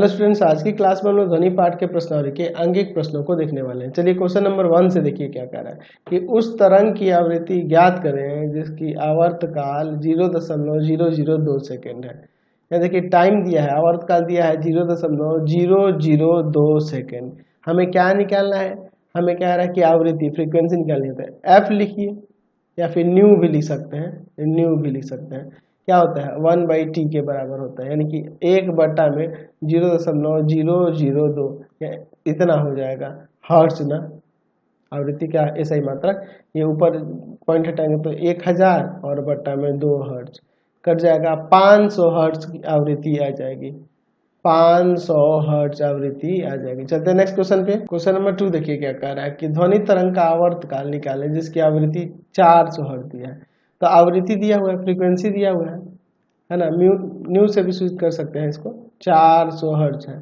Hello students, आज की class में हम लोग ध्वनि पाठ के प्रश्नावली के अंगिक प्रश्नों को देखने वाले हैं। चलिए क्वेश्चन नंबर 1 से देखिए क्या कह रहा है कि उस तरंग की आवृत्ति ज्ञात करें जिसकी आवर्तकाल 0.002 सेकेंड है। यहाँ देखिए टाइम दिया है, आवर्तकाल दिया है 0.002 सेकेंड। हमें क्या निकालना है? हमें क्या रहा है कि आवृत्ति फ्रीक्वेंसी निकालनी होता है। एफ लिखिए या फिर न्यू भी लिख सकते हैं, न्यू भी लिख सकते हैं। क्या होता है? 1/t के बराबर होता है, यानी कि 1/0.002 इतना हो जाएगा हर्ट्ज ना। आवृत्ति का ऐसा ही मात्रक, ये ऊपर पॉइंट हटाएंगे तो 1000 और बट्टा में 2 हर्ट्ज कट जाएगा। 500 हर्ट्ज की आवृत्ति आ जाएगी, 500 हर्ट्ज आवृत्ति आ जाएगी। चलते हैं नेक्स्ट क्वेश्चन पे। क्वेश्चन नंबर 2 देखिए क्या कह रहा है कि ध्वनि तरंग का आवर्तकाल निकाले जिसकी आवृत्ति 400 हर्ट्ज दिया है। तो आवृत्ति दिया हुआ है, फ्रीक्वेंसी दिया हुआ है ना। न्यू से भी स्विच कर सकते हैं इसको। 400 हर्ट्ज है,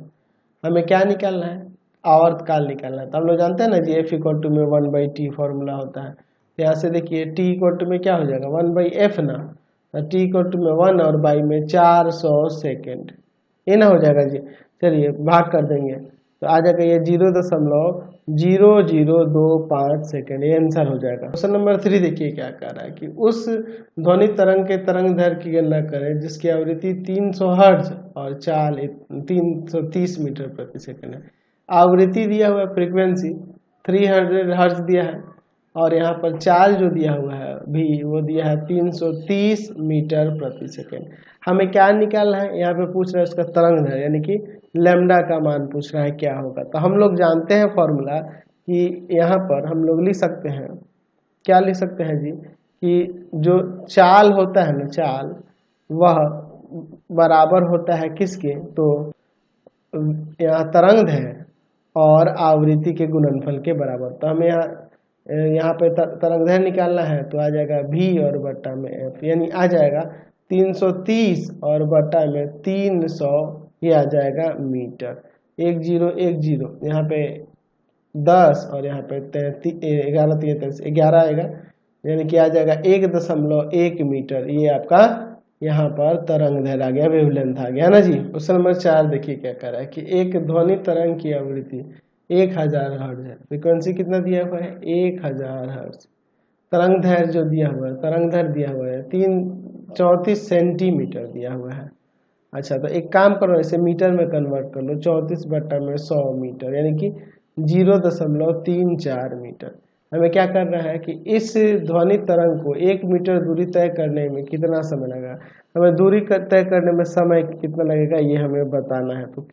हमें क्या निकालना है? आवर्तकाल निकालना है। तो हम लोग जानते हैं ना जी F इक्वल टू में 1/t फॉर्मूला होता है। तो यहाँ से देखिए T इक्वल टू में क्या हो जाएगा? 1/f ना। तो T इक्वल टू में 1 और बाई में 400 सेकेंड, ये ना हो जाएगा जी। चलिए भाग कर देंगे तो आ जाएगा ये 0.0025 सेकेंड, ये आंसर हो जाएगा। क्वेश्चन नंबर 3 देखिए क्या कह रहा है कि उस ध्वनि तरंग के तरंग दैर्घ्य की गणना करें जिसकी आवृत्ति 300 हर्ट्ज और चाल 330 मीटर प्रति सेकेंड है। आवृत्ति दिया हुआ है, फ्रीक्वेंसी 300 हर्ट्ज दिया है और यहाँ पर चाल जो दिया हुआ है भी वो दिया है 330 मीटर प्रति सेकेंड। हमें क्या निकालना है? यहाँ पे पूछ रहा है उसका तरंग दैर्घ्य, यानी कि लैम्डा का मान पूछ रहा है क्या होगा। तो हम लोग जानते हैं फॉर्मूला कि यहाँ पर हम लोग लिख सकते हैं, क्या लिख सकते हैं जी, कि जो चाल होता है ना, चाल वह बराबर होता है किसके? तो यहाँ तरंग दैर्घ्य और आवृत्ति के गुणनफल के बराबर। तो हमें यहाँ पे तरंग दैर्घ्य निकालना है तो आ जाएगा v और बट्टा में f, यानी आ जाएगा 330 और बट्टा में 300, ये आ जाएगा मीटर। 1010 यहाँ पे 10 और यहाँ पे 11 33 11 आएगा, यानी कि आ जाएगा 1.1 मीटर। ये आपका यहाँ पर तरंग दैर्घ्य आ गया, वेवलेंथ आ गया ना जी। क्वेश्चन नंबर 4 देखिए क्या कर रहा है कि एक ध्वनि तरंग की आवृत्ति 1000 हर्ट्ज है, फ्रीक्वेंसी कितना दिया हुआ है? 1000 हर्ट्ज। तरंग दैर्घ्य जो दिया हुआ है, तरंग दैर्घ्य दिया हुआ है 34 सेंटीमीटर दिया हुआ है। अच्छा, तो एक काम करो, इसे मीटर में कन्वर्ट कर लो। 34 बट्टा में 100 मीटर, यानी कि 0.34 मीटर। हमें क्या करना है कि इस ध्वनि तरंग को 1 मीटर दूरी तय करने में कितना समय लगेगा? हमें दूरी तय करने में समय कितना लगेगा ये हमें बताना है। तो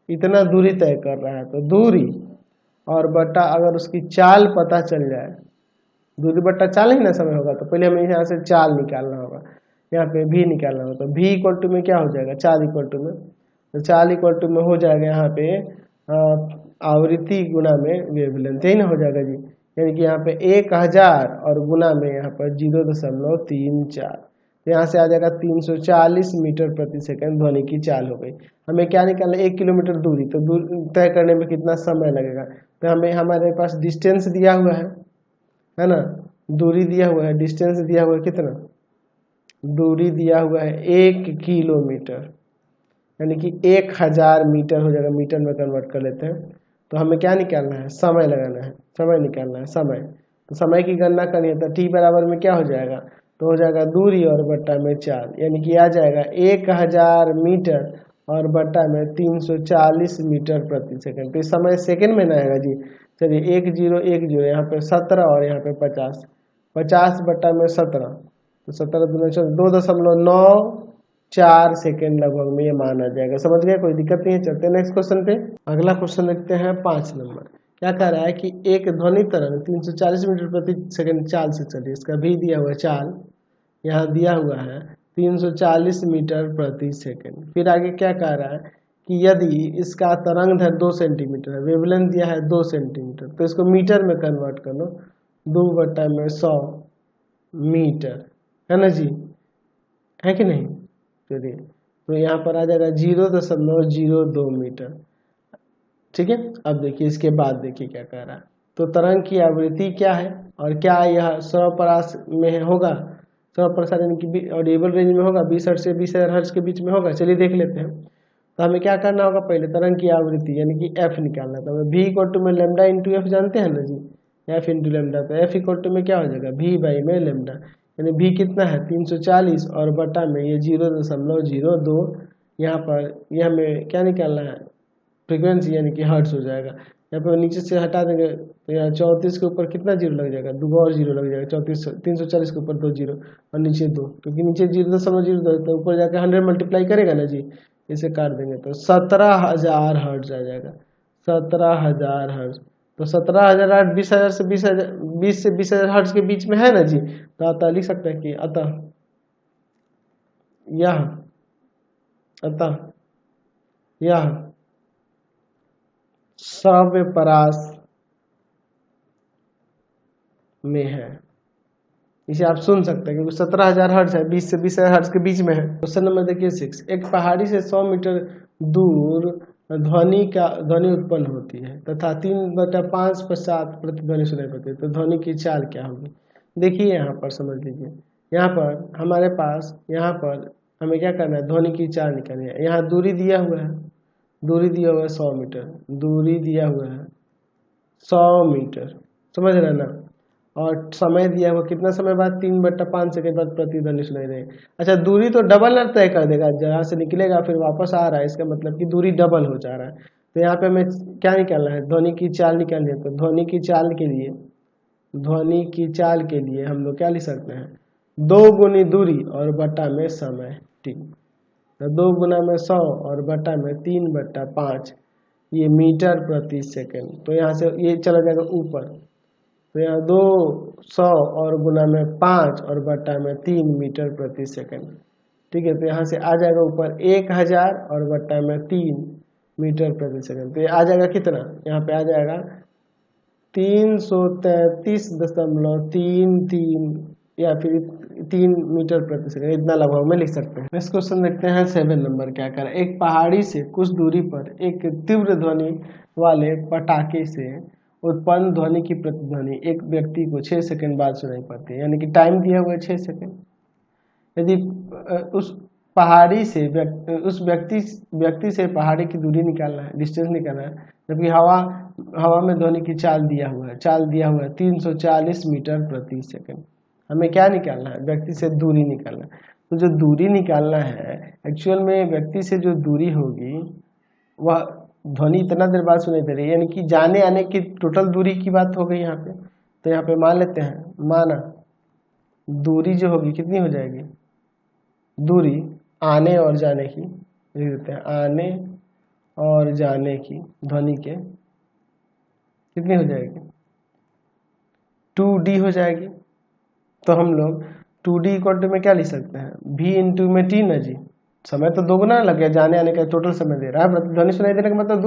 इतना दूरी तय कर रहा है तो दूरी और बट्टा अगर उसकी चाल पता चल जाए, दूरी बट्टा चाल ही ना समय होगा, तो पहले हमें यहाँ से चाल निकालना होगा, यहाँ पे भी निकालना होगा। तो भी इक्वल टू में क्या हो जाएगा? चाल इक्वल टू में, तो चाल इक्वल टू में हो जाएगा यहाँ पे आवृत्ति गुना में वेवलेंथ, यही ना हो जाएगा जी। यानी कि यहाँ पे 1000 और गुना में यहाँ पर 0.34, तो यहाँ से आ जाएगा 340 मीटर प्रति सेकंड ध्वनि की चाल हो गई। हमें क्या निकालना है? 1 किलोमीटर दूरी, तो दूरी तय करने में कितना समय लगेगा? तो हमें हमारे पास डिस्टेंस दिया हुआ है ना, दूरी दिया हुआ है, डिस्टेंस दिया हुआ है कितना? दूरी दिया हुआ है 1 किलोमीटर, यानी कि 1000 मीटर हो जाएगा। मीटर में कन्वर्ट कर लेते हैं तो हमें क्या निकालना है? समय लगाना है, समय निकालना है, समय। तो समय की गणना करनी है तो t बराबर में क्या हो जाएगा? तो हो जाएगा दूरी और बट्टा में चाल, यानी कि आ जाएगा 1000 मीटर और बट्टा में 340 मीटर प्रति सेकंड। तो समय सेकंड में ना आएगा जी। चलिए 1010, यहाँ पे 17 और यहाँ पे 50, 50 बट्टा में 17, तो 17 दूनी 2.94 सेकेंड लगभग में ये मान आ जाएगा। समझ गए? कोई दिक्कत नहीं है। चलते हैं नेक्स्ट क्वेश्चन पे। अगला क्वेश्चन देखते हैं 5 नंबर। क्या कह रहा है कि एक ध्वनि तरंग 340 मीटर प्रति सेकंड चाल से चली, इसका भी दिया हुआ चाल यहाँ दिया हुआ है 340 मीटर प्रति सेकंड। फिर आगे क्या कह रहा है कि यदि इसका तरंग दैर्घ्य 2 सेंटीमीटर है, वेवलेंथ दिया है 2 सेंटीमीटर, तो इसको मीटर में कन्वर्ट कर लो। 2/100 मीटर, है ना जी, है कि नहीं? चलिए, तो यहाँ पर आ जाएगा 0.02 मीटर। ठीक है, अब देखिए इसके बाद देखिए क्या कह रहा है। तो तरंग की आवृत्ति क्या है और क्या यह सर्वपरास में होगा? सर्वप्रसार यानी कि ऑडिएबल रेंज में होगा, 20 हर्ट्ज से 20,000 हर्ट्ज के बीच में होगा। चलिए देख लेते हैं। तो हमें क्या करना होगा, पहले तरंग की आवृत्ति यानी कि एफ निकालना। तो हमें भी इक्वल टू में लेमडा इंटू एफ जानते हैं ना जी, एफ इंटू लेमडा। तो एफ इक्वल टू में क्या हो जाएगा, भी बाई में लेमडा, यानी भी कितना है 340 और बटा में ये 0.02। यहाँ पर ये हमें क्या निकालना है, फ्रीक्वेंसी यानी कि हर्ट्ज हो जाएगा। यहाँ पे नीचे से हटा देंगे तो यहाँ 34 के ऊपर कितना जीरो लग जाएगा, 2 और जीरो लग जाएगा। 34 340 के ऊपर 2 जीरो और नीचे 2, क्योंकि नीचे 0.02 तो ऊपर जाकर 100 मल्टीप्लाई करेगा ना जी, इसे काट देंगे तो 17,000 हर्ट्ज आ जाएगा। 17,000 हर्ट्ज। तो 17,000 हर्ट्ज 20,000 से 20,000 हर्ट्ज के बीच में है ना जी, तो अतः लिख सकते हैं कि यह श्रव्य परास में है। इसे आप सुन सकते हैं क्योंकि 17,000 हर्ट्ज है, 20 से 20,000 हर्ट्ज के बीच में है। क्वेश्चन नंबर देखिए 6। एक पहाड़ी से 100 मीटर दूर ध्वनि उत्पन्न होती है तथा 3/5 पश्चात प्रतिध्वनि सुनाई पड़ती है, तो ध्वनि की चाल क्या होगी। देखिए यहाँ पर समझ लीजिए, यहाँ पर हमारे पास यहाँ पर हमें क्या करना है, ध्वनि की चाल निकालनी है। यहाँ दूरी दिया हुआ है, दूरी दिया हुआ है 100 मीटर, दूरी दिया हुआ है 100 मीटर, समझ रहे ना। और समय दिया हुआ कितना समय बाद, 3/5 सेकंड बाद प्रतिध्वनि सुनाई देगी। अच्छा दूरी तो डबल ना तय कर देगा, जहाँ से निकलेगा फिर वापस आ रहा है, इसका मतलब कि दूरी डबल हो जा रहा है। तो यहाँ पे हमें क्या निकालना है, ध्वनि की चाल निकालनी है। तो ध्वनि की चाल के लिए हम लोग क्या लिख सकते हैं, 2 गुनी दूरी और बटा में समय, ठीक। तो 2 गुना में 100 और बटा में 3/5, ये मीटर प्रति सेकंड। तो यहाँ से ये चला जाएगा ऊपर, तो यहाँ 200 और गुना में 5 और बटा में 3 मीटर प्रति सेकंड, ठीक है। तो यहाँ से आ जाएगा ऊपर 1000 और बटा में 3 मीटर प्रति सेकंड। तो ये आ जाएगा कितना, यहाँ पे आ जाएगा 333.33 या फिर 3 मीटर प्रति सेकंड, इतना लगभग में लिख सकते हैं। नेक्स्ट क्वेश्चन देखते हैं 7 नंबर क्या कर। एक पहाड़ी से कुछ दूरी पर एक तीव्र ध्वनि वाले पटाखे से उत्पन्न ध्वनि की प्रतिध्वनि एक व्यक्ति को 6 सेकंड बाद सुनाई पड़ती है, यानी कि टाइम दिया हुआ है 6 सेकंड। यदि उस पहाड़ी से उस व्यक्ति से पहाड़ी की दूरी निकालना है, डिस्टेंस निकालना है, जबकि हवा में ध्वनि की चाल दिया हुआ है 340 मीटर प्रति सेकंड। हमें क्या निकालना है, व्यक्ति से दूरी निकालना है। तो जो दूरी निकालना है, एक्चुअल में व्यक्ति से जो दूरी होगी वह ध्वनि इतना देर बाद सुनाई दे रही है, यानी कि जाने आने की टोटल दूरी की बात हो गई यहाँ पे। तो यहाँ पे मान लेते हैं, माना दूरी जो होगी कितनी हो जाएगी, दूरी आने और जाने की लिख देते हैं, आने और जाने की ध्वनि के कितनी हो जाएगी, 2D हो जाएगी। तो हम लोग 2D इक्वल टू में क्या लिख सकते हैं, V इंटू में T ना जी, समय तो दोगुना लग गया, जाने आने का टोटल समय दे रहा है, ध्वनि सुनाई देने का मतलब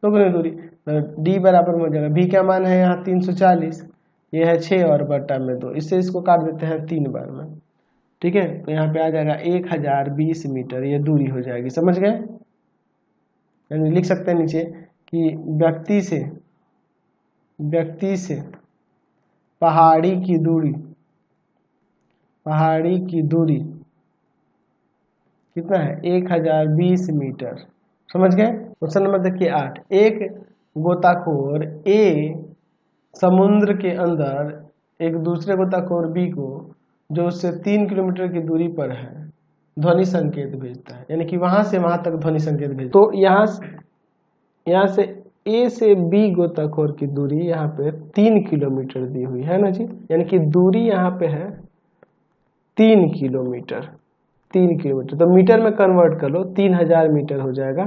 दोगुनी दूरी। तो D बराबर हो जाएगा, V क्या मान है यहाँ 340, ये है 6 और बटा में 2, इससे इसको काट देते हैं 3 बार में, ठीक है। तो यहाँ पे आ जाएगा 1020 मीटर, ये दूरी हो जाएगी, समझ गए। यानी लिख सकते हैं नीचे कि व्यक्ति से पहाड़ी की दूरी कितना है, 1020 मीटर, समझ गए। क्वेश्चन नंबर देखिए 8। एक गोताखोर ए समुद्र के अंदर एक दूसरे गोताखोर बी को जो उससे 3 किलोमीटर की दूरी पर है ध्वनि संकेत भेजता है, यानी कि वहां से वहां तक ध्वनि संकेत भेजता है। तो यहाँ से ए से बी गोताखोर की दूरी यहाँ पे 3 किलोमीटर दी हुई है ना जी, यानी कि दूरी यहाँ पे है 3 किलोमीटर। तो मीटर में कन्वर्ट कर लो, 3000 मीटर हो जाएगा,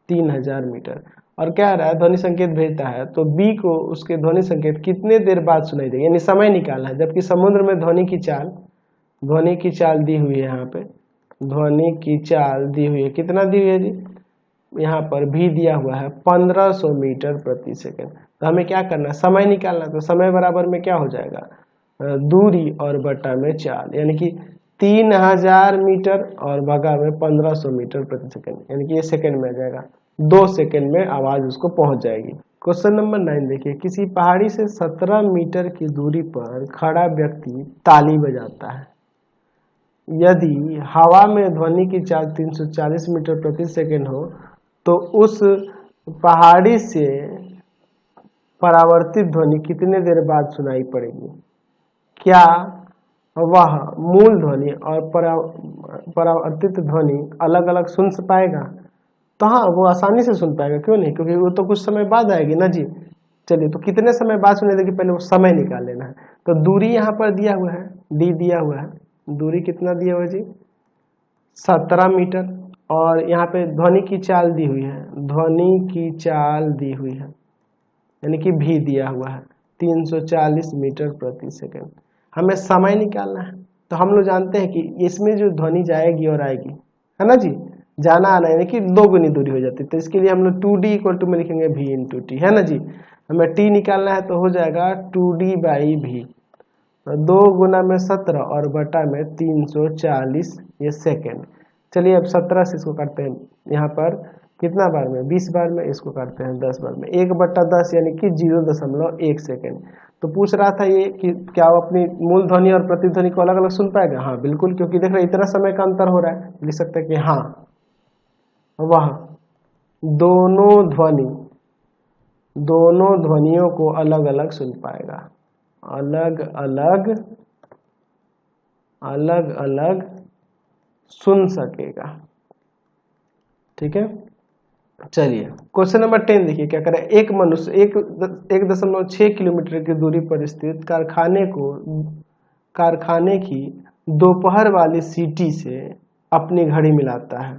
3000 मीटर। और क्या रहा है, ध्वनि संकेत भेजता है, तो बी को उसके ध्वनि संकेत कितने देर बाद सुनाई देगी, यानी समय निकालना है। जबकि समुद्र में ध्वनि की चाल दी हुई है, यहाँ पे ध्वनि की चाल दी हुई है, कितना दी हुई है जी, यहाँ पर भी दिया हुआ है 1500 मीटर प्रति सेकंड। तो हमें क्या करना है, समय निकालना है। तो समय बराबर में क्या हो जाएगा, दूरी और बटा में चाल, यानी कि 3000 मीटर और भगा में 1500 मीटर प्रति सेकंड, यानी कि ये सेकंड में आ जाएगा, 2 सेकंड में आवाज उसको पहुंच जाएगी। क्वेश्चन नंबर 9 देखिए। किसी पहाड़ी से 17 मीटर की दूरी पर खड़ा व्यक्ति ताली बजाता है, यदि हवा में ध्वनि की चाल 340 मीटर प्रति सेकंड हो तो उस पहाड़ी से परावर्तित ध्वनि कितने देर बाद सुनाई पड़ेगी? क्या वह मूल ध्वनि और परावर्तित ध्वनि अलग अलग सुन पाएगा? तो हाँ, वो आसानी से सुन पाएगा, क्यों नहीं, क्योंकि वो तो कुछ समय बाद आएगी ना जी। चलिए, तो कितने समय बाद सुनाई देगी, पहले वो समय निकाल लेना है। तो दूरी यहाँ पर दिया हुआ है, डी दिया हुआ है, दूरी कितना दिया हुआ है जी? 17 मीटर। और यहाँ पे ध्वनि की चाल दी हुई है, ध्वनि की चाल दी हुई है, यानी कि भी दिया हुआ है 340 मीटर प्रति सेकंड। हमें समय निकालना है, तो हम लोग जानते हैं कि इसमें जो ध्वनि जाएगी और आएगी, है ना जी, जाना आना, यानी कि 2 गुनी दूरी हो जाती है। तो इसके लिए हम लोग 2d इक्वल टू में लिखेंगे v इंटू टी, है ना जी। हमें t निकालना है तो हो जाएगा 2d बाई v, 2 गुना में 17 और बटा में 340 ये सेकेंड। चलिए अब 17 से इसको काटते हैं, यहाँ पर कितना बार में, 20 बार में, इसको काटते हैं 10 बार में, 1/10 यानी कि 0.1 सेकेंड। तो पूछ रहा था ये कि क्या वो अपनी मूल ध्वनि और प्रतिध्वनि को अलग अलग सुन पाएगा? हाँ बिल्कुल, क्योंकि देख रहे इतना समय का अंतर हो रहा है, लिख सकते हैं कि हाँ वह दोनों ध्वनियों को अलग अलग सुन पाएगा, अलग अलग सुन सकेगा। ठीक है, चलिए क्वेश्चन नंबर 10 देखिए क्या करें। एक मनुष्य 1.6 किलोमीटर की दूरी पर स्थित कारखाने की दोपहर वाली सीटी से अपनी घड़ी मिलाता है।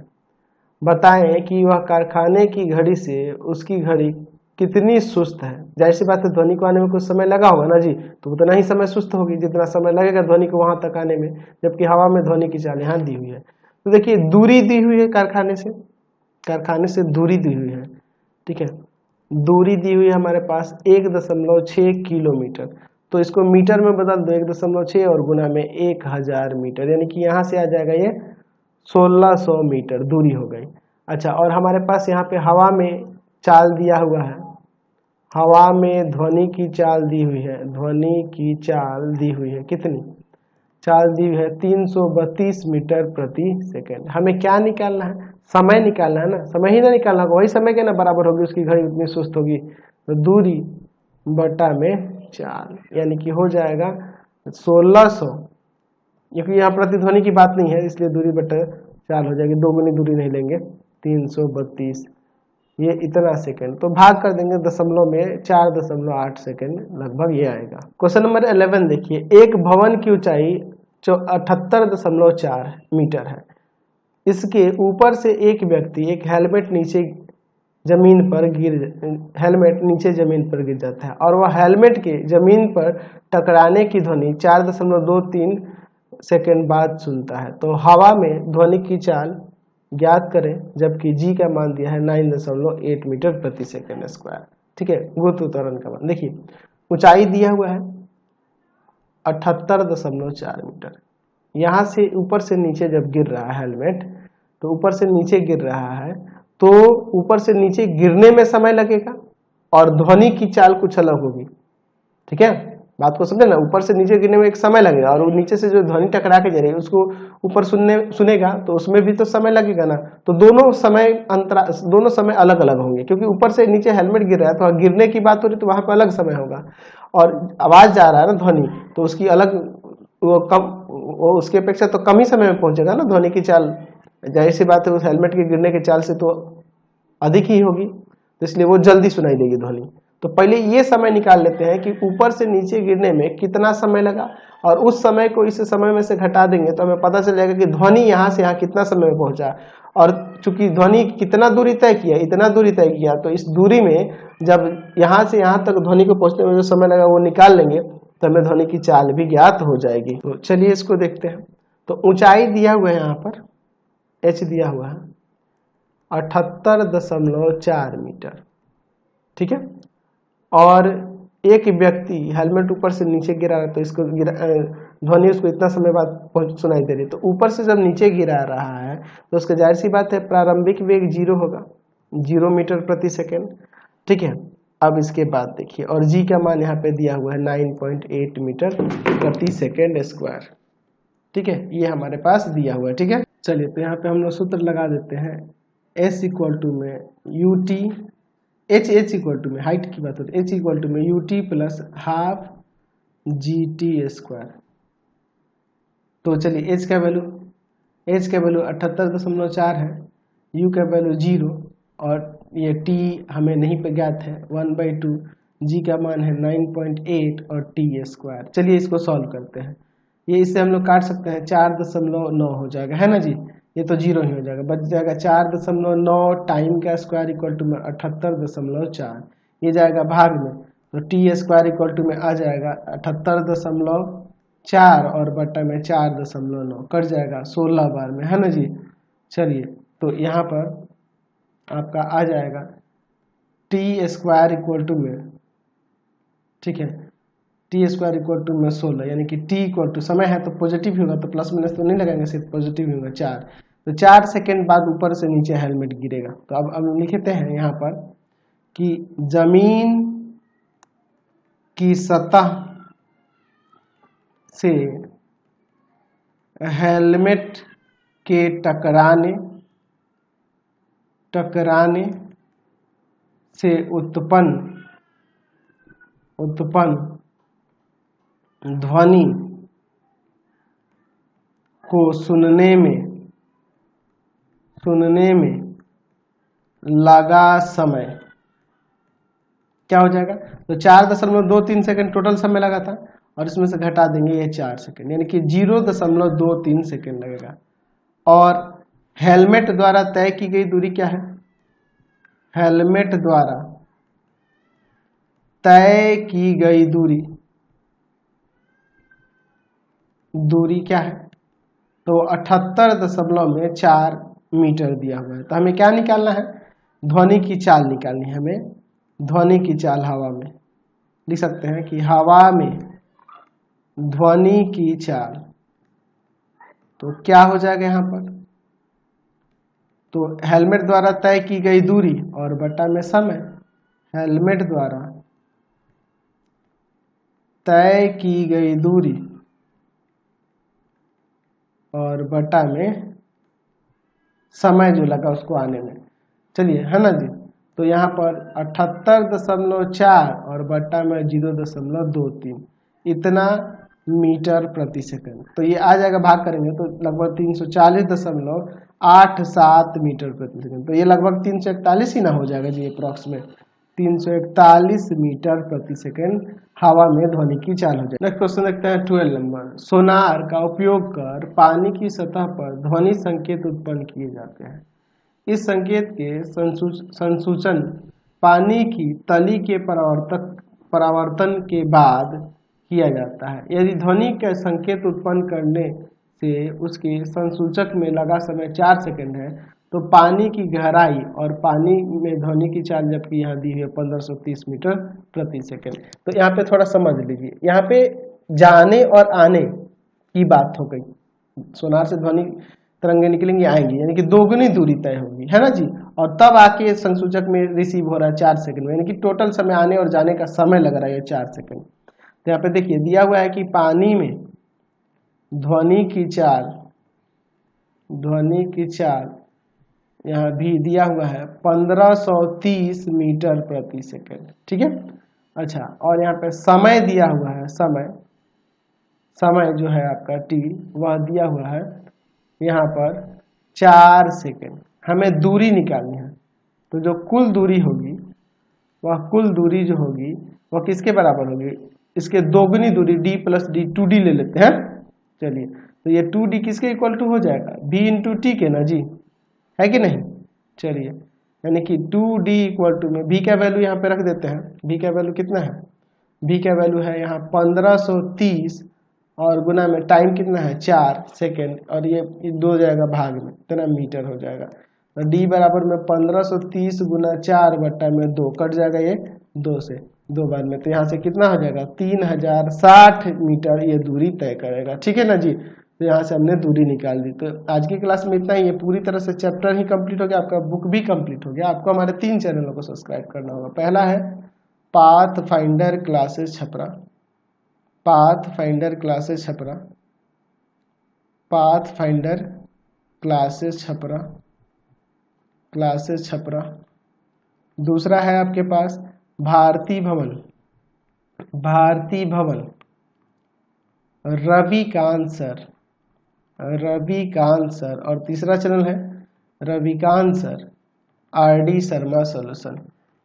बताएं कि वह कारखाने की घड़ी से उसकी घड़ी कितनी सुस्त है। जाहिर सी बात है, ध्वनि को आने में कुछ समय लगा होगा ना जी, तो उतना ही समय सुस्त होगी जितना समय लगेगा ध्वनि को वहां तक आने में, जबकि हवा में ध्वनि की चाल यहाँ दी हुई है। तो देखिए दूरी दी हुई है, कारखाने से दूरी दी हुई है, ठीक है, दूरी दी हुई है हमारे पास 1.6 किलोमीटर। तो इसको मीटर में बदल दो, 1.6 और गुना में 1000 मीटर, यानी कि यहाँ से आ जाएगा ये 1600 मीटर दूरी हो गई। अच्छा, और हमारे पास यहाँ पे हवा में चाल दिया हुआ है, हवा में ध्वनि की चाल दी हुई है, ध्वनि की चाल दी हुई है, कितनी चाल दी हुई है? 332 मीटर प्रति सेकंड। हमें क्या निकालना है? समय निकालना है ना, समय ही ना निकालना होगा, वही समय के ना बराबर होगी, उसकी घड़ी उतनी सुस्त होगी। तो दूरी बटा में चाल, यानी कि हो जाएगा 1600, क्योंकि यहाँ प्रतिध्वनि की बात नहीं है इसलिए दूरी बटा चाल हो जाएगी, 2 गुनी दूरी नहीं लेंगे, 332 ये इतना सेकंड। तो भाग कर देंगे दशमलव में, 4.8 सेकंड लगभग ये आएगा। क्वेश्चन नंबर 11 देखिए। एक भवन की ऊंचाई 78.4 मीटर है। इसके ऊपर से एक व्यक्ति एक हेलमेट नीचे जमीन पर गिर जाता है और वह हेलमेट के जमीन पर टकराने की ध्वनि 4.23 सेकंड बाद सुनता है। तो हवा में ध्वनि की चाल ज्ञात करें, जबकि जी का मान दिया है 9.8 मीटर प्रति सेकंड स्क्वायर। ठीक है, गुरुत्व त्वरण का मान देखिए, ऊंचाई दिया हुआ है 78.4 मीटर। यहाँ से ऊपर से नीचे जब गिर रहा है हेलमेट, तो ऊपर से नीचे गिर रहा है, तो ऊपर से नीचे गिरने में समय लगेगा और ध्वनि की चाल कुछ अलग होगी। ठीक है, बात को समझे ना, ऊपर से नीचे गिरने में एक समय लगेगा और नीचे से जो ध्वनि टकरा के जा रही है उसको ऊपर सुनेगा तो उसमें भी तो समय लगेगा ना। तो दोनों समय अलग अलग होंगे, क्योंकि ऊपर से नीचे हेलमेट गिर रहा है तो गिरने की बात हो रही तो वहां पर अलग समय होगा, और आवाज जा रहा है ना ध्वनि, तो उसकी अलग वो उसकी अपेक्षा तो कम ही समय में पहुंचेगा ना ध्वनि की चाल। जाहिर सी बात है, उस हेलमेट के गिरने की चाल से तो अधिक ही होगी, तो इसलिए वो जल्दी सुनाई देगी ध्वनि। तो पहले ये समय निकाल लेते हैं कि ऊपर से नीचे गिरने में कितना समय लगा, और उस समय को इस समय में से घटा देंगे तो हमें पता चल जाएगा कि ध्वनि यहाँ से यहाँ कितना समय में पहुंचा। और चूंकि ध्वनि कितना दूरी तय किया, इतना दूरी तय किया, तो इस दूरी में जब यहाँ से यहाँ तक ध्वनि को पहुंचने में जो समय लगा वो निकाल लेंगे तो हमें ध्वनि की चाल भी ज्ञात हो जाएगी। तो चलिए इसको देखते हैं। तो ऊंचाई दिया हुआ है, यहाँ पर h दिया हुआ है 78.4 मीटर। ठीक है, और एक व्यक्ति हेलमेट ऊपर से नीचे गिरा रहा है, तो इसको ध्वनि उसको इतना समय बाद सुनाई दे रही है। तो ऊपर से जब नीचे गिरा रहा है तो उसका जाहिर सी बात है प्रारंभिक वेग 0 होगा, 0 मीटर प्रति सेकेंड। ठीक है, अब इसके बाद देखिए, और जी का मान यहाँ पे दिया हुआ है 9.8 मीटर प्रति सेकेंड स्क्वायर। ठीक है, ये हमारे पास दिया हुआ है। ठीक है, चलिए तो यहाँ पे हम लोग सूत्र लगा देते हैं। S इक्वल टू में U T, H equal to में हाइट की बात होती है, एच इक्वल टू में U T plus half G T square. तो चलिए एच का वैल्यू 78.4 है, यू का वैल्यू 0 और ये टी हमें नहीं पे ज्ञात है 1/2, जी का मान है 9.8 और टी स्क्वायर। चलिए इसको सॉल्व करते हैं। ये इससे हम लोग काट सकते हैं, 4.9 हो जाएगा, है ना जी। ये तो 0 ही हो जाएगा, बच जाएगा 4.9 टाइम का स्क्वायर इक्वल टू में 78.4, ये जाएगा भाग में, तो टी स्क्वायर इक्वल टू में आ जाएगा 78.4 और बटा में 4.9 कट जाएगा 16 बार में, है ना जी। चलिए तो यहाँ पर आपका आ जाएगा टी स्क्वायर इक्वल टू में, ठीक है, टी स्क्वायर इक्वल टू में 16, यानी कि टी इक्वल टू समय है तो पॉजिटिव होगा, तो प्लस माइनस तो नहीं लगाएंगे, सिर्फ पॉजिटिव होगा 4, तो 4 सेकेंड बाद ऊपर से नीचे हेलमेट गिरेगा। तो अब लिखते हैं यहाँ पर कि जमीन की सतह से हेलमेट के टकराने से उत्पन्न ध्वनि को सुनने में लगा समय क्या हो जाएगा, तो 4.23 सेकेंड टोटल समय लगा था और इसमें से घटा देंगे ये 4 सेकेंड, यानी कि 0.23 सेकेंड लगेगा। और हेलमेट द्वारा तय की गई दूरी क्या है, हेलमेट द्वारा तय की गई दूरी क्या है, तो 78.4 मीटर दिया हुआ है। तो हमें क्या निकालना है, ध्वनि की चाल निकालनी है हमें, ध्वनि की चाल हवा में लिख सकते हैं कि हवा में ध्वनि की चाल, तो क्या हो जाएगा यहाँ पर, तो हेलमेट द्वारा तय की गई दूरी और बटा में समय, हेलमेट द्वारा तय की गई दूरी और बटा में समय जो लगा उसको आने में। चलिए, है ना जी। तो यहाँ पर 78.4 और बटा में 0.23 इतना मीटर प्रति सेकंड, तो ये आ जाएगा, भाग करेंगे तो लगभग 340.87 मीटर प्रति सेकंड, तो ये लगभग 341 ही ना हो जाएगा जी, अप्रॉक्सीमेट 341 मीटर प्रति सेकंड हवा में ध्वनि की चाल हो जाए। नेक्स्ट क्वेश्चन देखते हैं 12 नंबर। सोनार का उपयोग कर पानी की सतह पर ध्वनि संकेत उत्पन्न किए जाते हैं। इस संकेत के संसूचन पानी की तली के परावर्तन के बाद किया जाता है। यदि ध्वनि का संकेत उत्पन्न करने से उसके संसूचक में लगा समय 4 सेकंड है, तो पानी की गहराई और पानी में ध्वनि की चाल जबकि यहाँ दी है 1530 मीटर प्रति सेकंड। तो यहाँ पे थोड़ा समझ लीजिए, यहाँ पे जाने और आने की बात हो गई, सोनार से ध्वनि तरंगे निकलेंगी आएंगी, यानी कि दोगुनी दूरी तय होगी, है ना जी, और तब आके संसूचक में रिसीव हो रहा है 4 सेकंड में, यानी कि टोटल समय आने और जाने का समय लग रहा है 4 सेकंड। तो यहाँ पे देखिए दिया हुआ है कि पानी में ध्वनि की चाल यहाँ भी दिया हुआ है 1530 मीटर प्रति सेकंड, ठीक है। अच्छा, और यहाँ पे समय दिया हुआ है, समय जो है आपका टी वह दिया हुआ है यहाँ पर 4 सेकंड। हमें दूरी निकालनी है, तो जो कुल दूरी होगी वह किसके बराबर होगी, इसके दोगुनी दूरी d प्लस डी 2d ले लेते हैं। चलिए, तो ये 2d किसके इक्वल टू हो जाएगा, v इंटू टी के ना जी, है कि नहीं। चलिए, यानी कि 2d इक्वल टू में v का वैल्यू यहाँ पे रख देते हैं, v का वैल्यू कितना है, v का वैल्यू है यहाँ 1530 और गुना में टाइम कितना है 4 सेकेंड, और ये 2 जाएगा भाग में, इतना मीटर हो जाएगा। तो d बराबर में 1530 गुना 4 बट्टा में 2 कट जाएगा, ये 2 से 2 बार में, तो यहाँ से कितना हो जाएगा 3060 मीटर ये दूरी तय करेगा, ठीक है ना जी। तो यहाँ से हमने दूरी निकाल दी। तो आज की क्लास में इतना ही है, पूरी तरह से चैप्टर ही कंप्लीट हो गया, आपका बुक भी कंप्लीट हो गया। आपको हमारे 3 चैनलों को सब्सक्राइब करना होगा। पहला है path finder classes Chhapra, path finder classes Chhapra. दूसरा है आपके पास भारती भवन रविकांत सर। और तीसरा चैनल है Ravikant sir RD Sharma solution.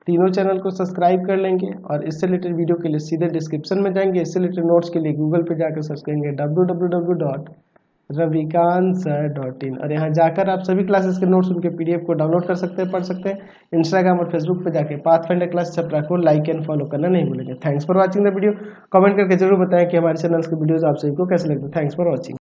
तीनों चैनल को सब्सक्राइब कर लेंगे और इससे रिलेटेड वीडियो के लिए सीधे डिस्क्रिप्शन में जाएंगे। इससे रिलेटेड नोट्स के लिए गूगल पे जाकर सर्च करेंगे www.ravikansir.in और यहाँ जाकर आप सभी क्लासेस के नोट्स उनके PDF को डाउनलोड कर सकते हैं, पढ़ सकते हैं। इंस्टाग्राम और फेसबुक पे जाके पाथफाइंडर क्लास छपरा को लाइक एंड फॉलो करना नहीं भूलेंगे। Thanks for watching the video. Comment करके जरूर बताएं कि हमारे चैनल के वीडियोस आप सभी को कैसे लगते हैं। Thanks for watching.